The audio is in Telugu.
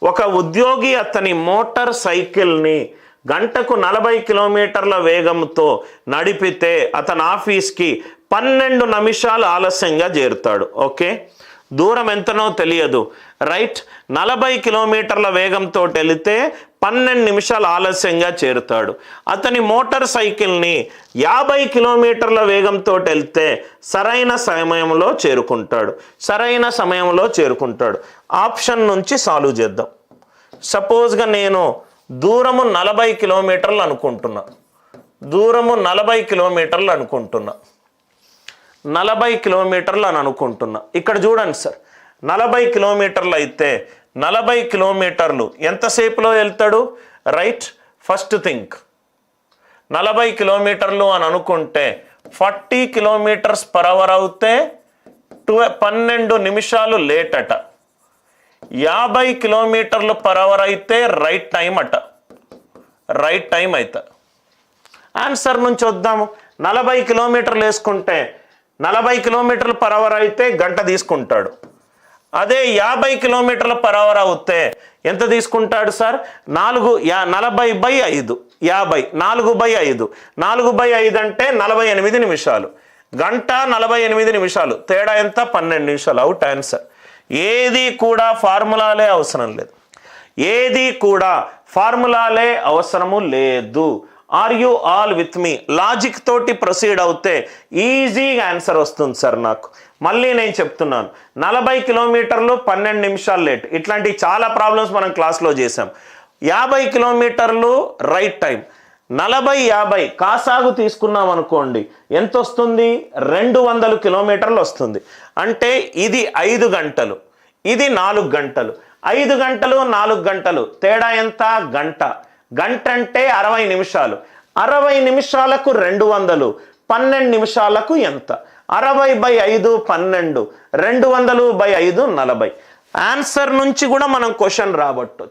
ఒక ఉద్యోగి అతని మోటార్ సైకిల్ని గంటకు 40 కిలోమీటర్ల వేగంతో నడిపితే అతని ఆఫీస్కి 12 నిమిషాలు ఆలస్యంగా చేరుతాడు. ఓకే, దూరం ఎంతనో తెలియదు, రైట్. 40 కిలోమీటర్ల వేగంతో వెళితే 12 నిమిషాలు ఆలస్యంగా చేరుతాడు. అతని మోటార్ సైకిల్ని 50 కిలోమీటర్ల వేగంతో వెళ్తే సరైన సమయంలో చేరుకుంటాడు. ఆప్షన్ నుంచి సాల్వ్ చేద్దాం. సపోజ్గా నేను దూరము 40 కిలోమీటర్లు అనుకుంటున్నా. 40 కిలోమీటర్లు అని అనుకుంటున్నా. ఇక్కడ చూడండి సార్, 40 కిలోమీటర్లు అయితే 40 కిలోమీటర్లు ఎంతసేపులో వెళ్తాడు? రైట్, ఫస్ట్ థింక్ 40 కిలోమీటర్లు అని అనుకుంటే 40 కిలోమీటర్స్ పర్ అవర్ అవుతే 12 నిమిషాలు లేట్ అట. 50 కిలోమీటర్లు పర్ అవర్ అయితే రైట్ టైం అవుతా. ఆన్సర్ నుంచి వద్దాము. 40 కిలోమీటర్లు వేసుకుంటే 40 కిలోమీటర్లు పర్ అవర్ అయితే గంట తీసుకుంటాడు. అదే 50 కిలోమీటర్ల పర్ అవర్ అవుతే ఎంత తీసుకుంటాడు సార్? 40/5 50 4/5 4/5 అంటే 48 నిమిషాలు. గంట 48 నిమిషాలు, తేడా ఎంత? 12 నిమిషాలు. Out answer. ఏది కూడా ఫార్ములాలే అవసరము లేదు. Are you all with me? Logic తోటి ప్రొసీడ్ అవుతే ఈజీగా ఆన్సర్ వస్తుంది సార్ నాకు. మళ్ళీ నేను చెప్తున్నాను, 40 కిలోమీటర్లు 12 నిమిషాలు లేట్. ఇట్లాంటి చాలా ప్రాబ్లమ్స్ మనం క్లాస్లో చేసాం. 50 కిలోమీటర్లు రైట్ టైం. 40/50 కాసాగు తీసుకున్నాం అనుకోండి, ఎంత వస్తుంది? 200 కిలోమీటర్లు వస్తుంది. అంటే ఇది 5 గంటలు, ఇది 4 గంటలు. 5 గంటలు 4 గంటలు తేడా ఎంత? గంట అంటే 60 నిమిషాలు. 60 నిమిషాలకు 200, 12 నిమిషాలకు ఎంత? 60/5 12, 200/5 40. ఆన్సర్ నుంచి కూడా మనం క్వశ్చన్ రాబట్టు.